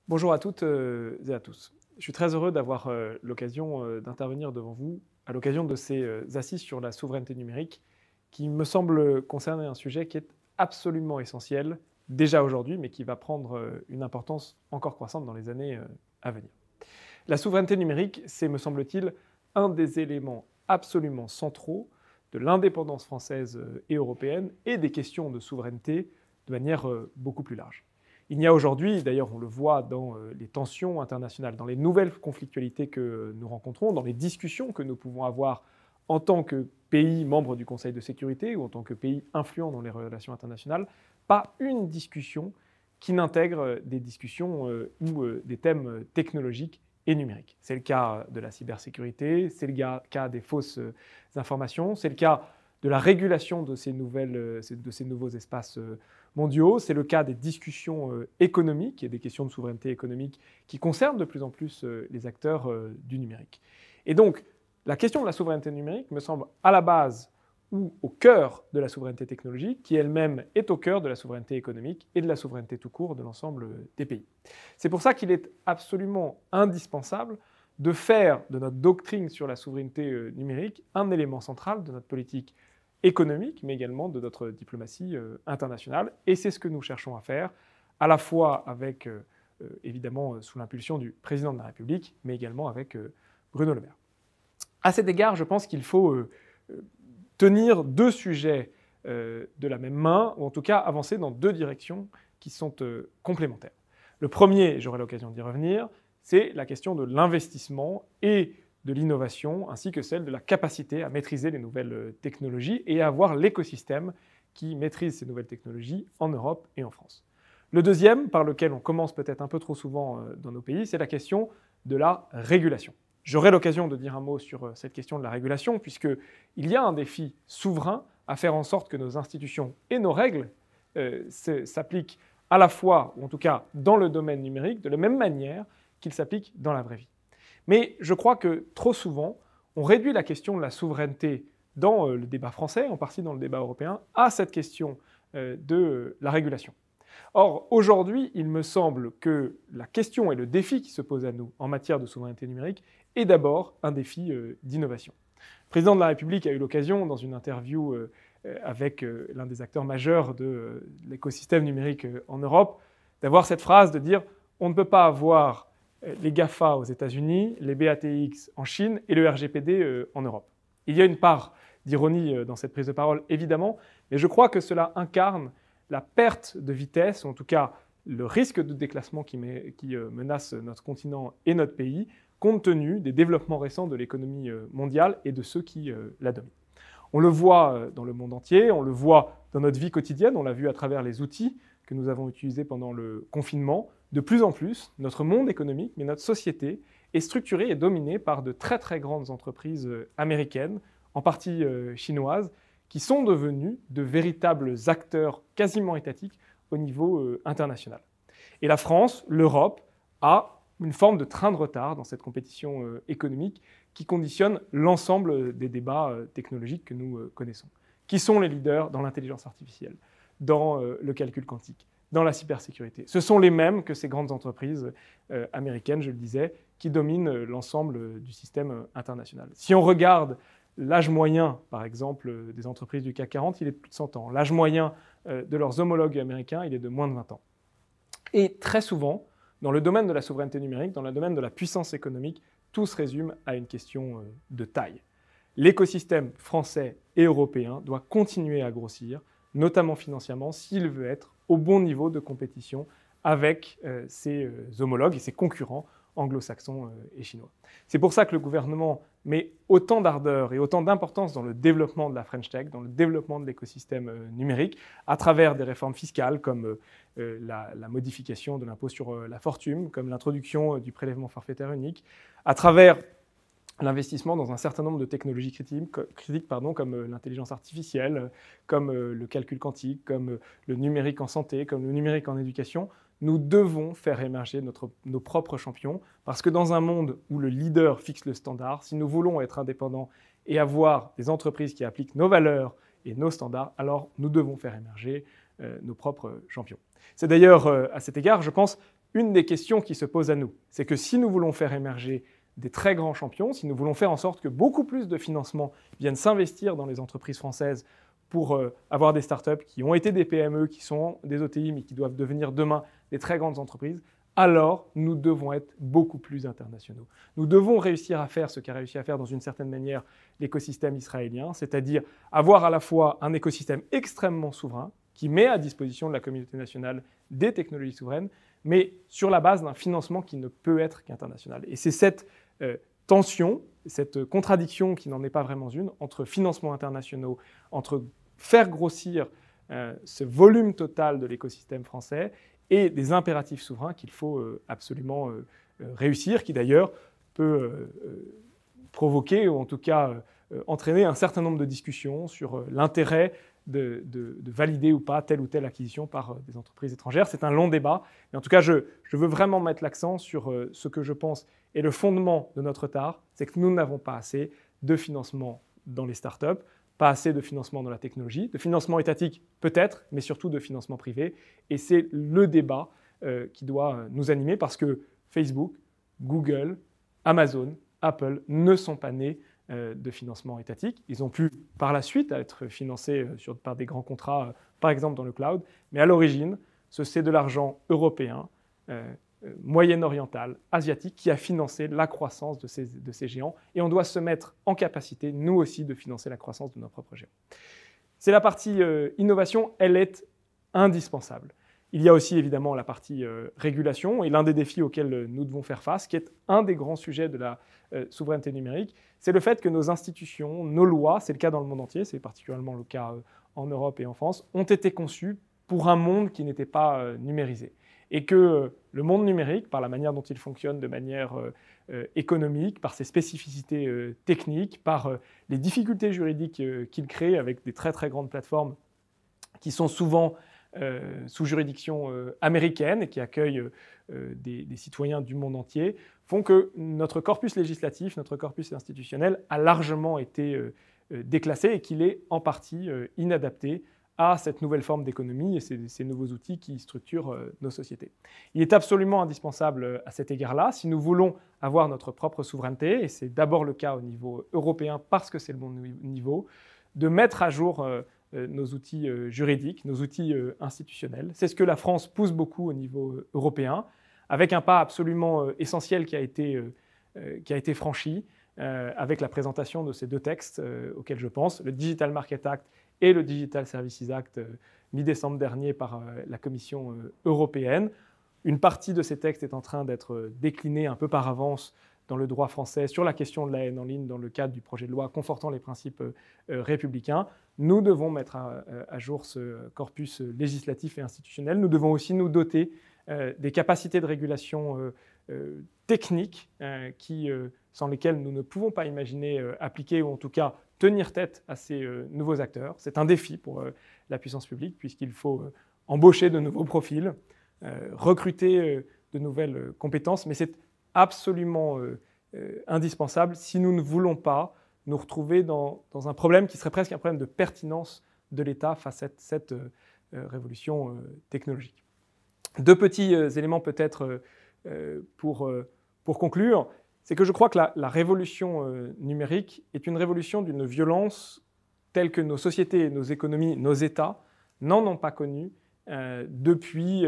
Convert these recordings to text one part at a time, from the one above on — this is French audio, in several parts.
Bonjour à toutes et à tous. Je suis très heureux d'avoir l'occasion d'intervenir devant vous à l'occasion de ces assises sur la souveraineté numérique qui me semble concerner un sujet qui est absolument essentiel déjà aujourd'hui, mais qui va prendre une importance encore croissante dans les années à venir. La souveraineté numérique, c'est, me semble-t-il, un des éléments absolument centraux de l'indépendance française et européenne et des questions de souveraineté de manière beaucoup plus large. Il n'y a aujourd'hui, d'ailleurs on le voit dans les tensions internationales, dans les nouvelles conflictualités que nous rencontrons, dans les discussions que nous pouvons avoir en tant que pays membre du Conseil de sécurité ou en tant que pays influent dans les relations internationales, pas une discussion qui n'intègre des discussions ou des thèmes technologiques et numériques. C'est le cas de la cybersécurité, c'est le cas des fausses informations, c'est le cas de la régulation de ces nouveaux espaces mondiaux, c'est le cas des discussions économiques et des questions de souveraineté économique qui concernent de plus en plus les acteurs du numérique. Et donc, la question de la souveraineté numérique me semble à la base ou au cœur de la souveraineté technologique, qui elle-même est au cœur de la souveraineté économique et de la souveraineté tout court de l'ensemble des pays. C'est pour ça qu'il est absolument indispensable de faire de notre doctrine sur la souveraineté numérique un élément central de notre politique économique, mais également de notre diplomatie internationale. Et c'est ce que nous cherchons à faire, à la fois avec, évidemment, sous l'impulsion du président de la République, mais également avec Bruno Le Maire. À cet égard, je pense qu'il faut tenir deux sujets de la même main, ou en tout cas avancer dans deux directions qui sont complémentaires. Le premier, j'aurai l'occasion d'y revenir, c'est la question de l'investissement et de l'innovation, ainsi que celle de la capacité à maîtriser les nouvelles technologies et à avoir l'écosystème qui maîtrise ces nouvelles technologies en Europe et en France. Le deuxième, par lequel on commence peut-être un peu trop souvent dans nos pays, c'est la question de la régulation. J'aurai l'occasion de dire un mot sur cette question de la régulation, puisqu'il y a un défi souverain à faire en sorte que nos institutions et nos règles s'appliquent à la fois, ou en tout cas dans le domaine numérique, de la même manière qu'ils s'appliquent dans la vraie vie. Mais je crois que trop souvent, on réduit la question de la souveraineté dans le débat français, en partie dans le débat européen, à cette question de la régulation. Or, aujourd'hui, il me semble que la question et le défi qui se pose à nous en matière de souveraineté numérique est d'abord un défi d'innovation. Le président de la République a eu l'occasion, dans une interview avec l'un des acteurs majeurs de l'écosystème numérique en Europe, d'avoir cette phrase de dire « on ne peut pas avoir les GAFA aux États-Unis, les BATX en Chine et le RGPD en Europe ». Il y a une part d'ironie dans cette prise de parole, évidemment, mais je crois que cela incarne la perte de vitesse, ou en tout cas le risque de déclassement qui menace notre continent et notre pays, compte tenu des développements récents de l'économie mondiale et de ceux qui la dominent. On le voit dans le monde entier, on le voit dans notre vie quotidienne, on l'a vu à travers les outils que nous avons utilisés pendant le confinement. De plus en plus, notre monde économique, mais notre société, est structurée et dominée par de très très grandes entreprises américaines, en partie chinoises, qui sont devenues de véritables acteurs quasiment étatiques au niveau international. Et la France, l'Europe, a une forme de train de retard dans cette compétition économique qui conditionne l'ensemble des débats technologiques que nous connaissons. Qui sont les leaders dans l'intelligence artificielle, dans le calcul quantique, dans la cybersécurité? Ce sont les mêmes que ces grandes entreprises américaines, je le disais, qui dominent l'ensemble du système international. Si on regarde l'âge moyen, par exemple, des entreprises du CAC 40, il est de plus de 100 ans. L'âge moyen de leurs homologues américains, il est de moins de 20 ans. Et très souvent, dans le domaine de la souveraineté numérique, dans le domaine de la puissance économique, tout se résume à une question de taille. L'écosystème français et européen doit continuer à grossir, notamment financièrement, s'il veut être au bon niveau de compétition avec ses homologues et ses concurrents anglo-saxons et chinois. C'est pour ça que le gouvernement met autant d'ardeur et autant d'importance dans le développement de la French Tech, dans le développement de l'écosystème numérique, à travers des réformes fiscales comme la modification de l'impôt sur la fortune, comme l'introduction du prélèvement forfaitaire unique, à travers l'investissement dans un certain nombre de technologies critiques comme l'intelligence artificielle, comme le calcul quantique, comme le numérique en santé, comme le numérique en éducation. Nous devons faire émerger nos propres champions, parce que dans un monde où le leader fixe le standard, si nous voulons être indépendants et avoir des entreprises qui appliquent nos valeurs et nos standards, alors nous devons faire émerger nos propres champions. C'est d'ailleurs à cet égard, je pense, une des questions qui se posent à nous. C'est que si nous voulons faire émerger des très grands champions, si nous voulons faire en sorte que beaucoup plus de financements viennent s'investir dans les entreprises françaises pour avoir des startups qui ont été des PME, qui sont des OTI, mais qui doivent devenir demain des très grandes entreprises, alors nous devons être beaucoup plus internationaux. Nous devons réussir à faire ce qu'a réussi à faire dans une certaine manière l'écosystème israélien, c'est-à-dire avoir à la fois un écosystème extrêmement souverain qui met à disposition de la communauté nationale des technologies souveraines, mais sur la base d'un financement qui ne peut être qu'international. Et c'est cette tension, cette contradiction qui n'en est pas vraiment une, entre financements internationaux, entre faire grossir ce volume total de l'écosystème français et des impératifs souverains qu'il faut absolument réussir, qui d'ailleurs peut provoquer, ou en tout cas entraîner un certain nombre de discussions sur l'intérêt de valider ou pas telle ou telle acquisition par des entreprises étrangères. C'est un long débat, mais en tout cas, je veux vraiment mettre l'accent sur ce que je pense est le fondement de notre retard, c'est que nous n'avons pas assez de financement dans les startups, pas assez de financement dans la technologie, de financement étatique peut-être, mais surtout de financement privé. Et c'est le débat qui doit nous animer parce que Facebook, Google, Amazon, Apple ne sont pas nés de financement étatique. Ils ont pu par la suite être financés par des grands contrats, par exemple dans le cloud, mais à l'origine, c'est de l'argent européen, moyen-oriental, asiatique, qui a financé la croissance de ces géants. Et on doit se mettre en capacité, nous aussi, de financer la croissance de nos propres géants. C'est la partie innovation, elle est indispensable. Il y a aussi évidemment la partie régulation, et l'un des défis auxquels nous devons faire face, qui est un des grands sujets de la souveraineté numérique, c'est le fait que nos institutions, nos lois, c'est le cas dans le monde entier, c'est particulièrement le cas en Europe et en France, ont été conçues pour un monde qui n'était pas numérisé. Et que le monde numérique, par la manière dont il fonctionne de manière économique, par ses spécificités techniques, par les difficultés juridiques qu'il crée avec des très très grandes plateformes qui sont souvent sous juridiction américaine et qui accueillent des citoyens du monde entier, font que notre corpus législatif, notre corpus institutionnel a largement été déclassé et qu'il est en partie inadapté à cette nouvelle forme d'économie et ces nouveaux outils qui structurent nos sociétés. Il est absolument indispensable à cet égard-là, si nous voulons avoir notre propre souveraineté, et c'est d'abord le cas au niveau européen parce que c'est le bon niveau, de mettre à jour nos outils juridiques, nos outils institutionnels. C'est ce que la France pousse beaucoup au niveau européen, avec un pas absolument essentiel qui a été franchi, avec la présentation de ces deux textes auxquels je pense, le Digital Market Act et le Digital Services Act mi-décembre dernier par la Commission européenne. Une partie de ces textes est en train d'être déclinée un peu par avance dans le droit français sur la question de la haine en ligne dans le cadre du projet de loi confortant les principes républicains. Nous devons mettre à jour ce corpus législatif et institutionnel. Nous devons aussi nous doter des capacités de régulation techniques sans lesquelles nous ne pouvons pas imaginer appliquer ou en tout cas tenir tête à ces nouveaux acteurs. C'est un défi pour la puissance publique puisqu'il faut embaucher de nouveaux profils, recruter de nouvelles compétences, mais c'est absolument indispensable si nous ne voulons pas nous retrouver dans un problème qui serait presque un problème de pertinence de l'État face à cette révolution technologique. Deux petits éléments peut-être pour conclure. C'est que je crois que la révolution numérique est une révolution d'une violence telle que nos sociétés, nos économies, nos États n'en ont pas connue depuis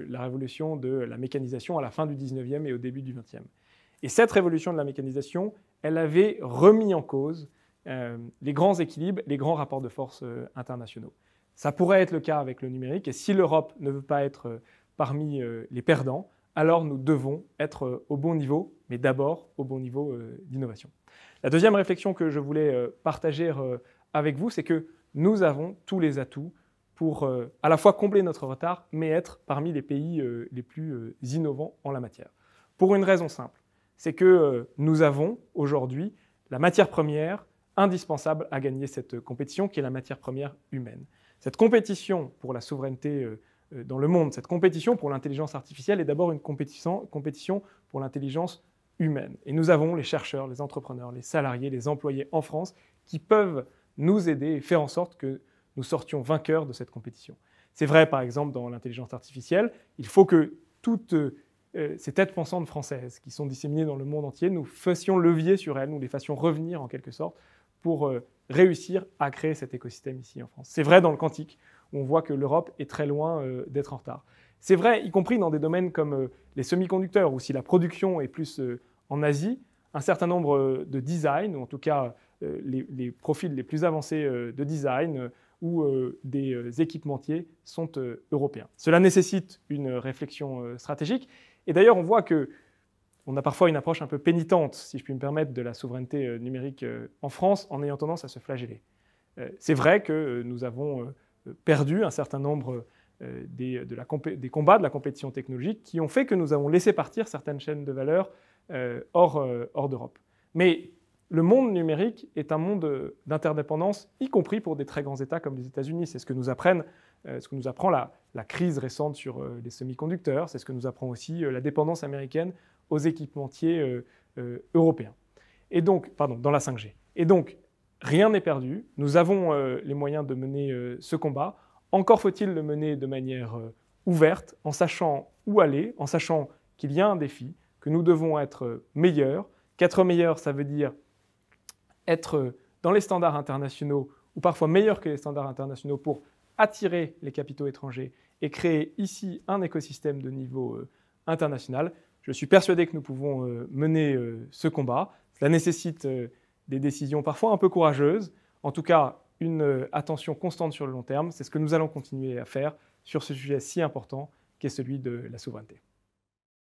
la révolution de la mécanisation à la fin du 19e et au début du 20e. Et cette révolution de la mécanisation, elle avait remis en cause les grands équilibres, les grands rapports de force internationaux. Ça pourrait être le cas avec le numérique, et si l'Europe ne veut pas être parmi les perdants, alors nous devons être au bon niveau, mais d'abord au bon niveau d'innovation. La deuxième réflexion que je voulais partager avec vous, c'est que nous avons tous les atouts pour à la fois combler notre retard, mais être parmi les pays les plus innovants en la matière. Pour une raison simple, c'est que nous avons aujourd'hui la matière première indispensable à gagner cette compétition, qui est la matière première humaine. Cette compétition pour la souveraineté dans le monde, cette compétition pour l'intelligence artificielle est d'abord une compétition pour l'intelligence humaine. Et nous avons les chercheurs, les entrepreneurs, les salariés, les employés en France qui peuvent nous aider et faire en sorte que nous sortions vainqueurs de cette compétition. C'est vrai, par exemple, dans l'intelligence artificielle, il faut que toutes ces têtes pensantes françaises qui sont disséminées dans le monde entier, nous fassions levier sur elles, nous les fassions revenir en quelque sorte pour réussir à créer cet écosystème ici en France. C'est vrai dans le quantique, où on voit que l'Europe est très loin d'être en retard. C'est vrai, y compris dans des domaines comme les semi-conducteurs, où si la production est plus en Asie, un certain nombre de designs, ou en tout cas les profils les plus avancés de design ou des équipementiers sont européens. Cela nécessite une réflexion stratégique. Et d'ailleurs, on voit qu'on a parfois une approche un peu pénitente, si je puis me permettre, de la souveraineté numérique en France, en ayant tendance à se flageller. C'est vrai que nous avons perdu un certain nombre des combats de la compétition technologique qui ont fait que nous avons laissé partir certaines chaînes de valeur hors d'Europe. Mais le monde numérique est un monde d'interdépendance, y compris pour des très grands États comme les États-Unis. C'est ce que nous apprend la crise récente sur les semi-conducteurs, c'est ce que nous apprend aussi la dépendance américaine aux équipementiers européens. Et donc, dans la 5G. Et donc, rien n'est perdu. Nous avons les moyens de mener ce combat. Encore faut-il le mener de manière ouverte, en sachant où aller, en sachant qu'il y a un défi, que nous devons être meilleurs. Qu'être meilleur, ça veut dire être dans les standards internationaux, ou parfois meilleurs que les standards internationaux pour attirer les capitaux étrangers et créer ici un écosystème de niveau international. Je suis persuadé que nous pouvons mener ce combat. Cela nécessite des décisions parfois un peu courageuses, en tout cas une attention constante sur le long terme. C'est ce que nous allons continuer à faire sur ce sujet si important qu'est celui de la souveraineté.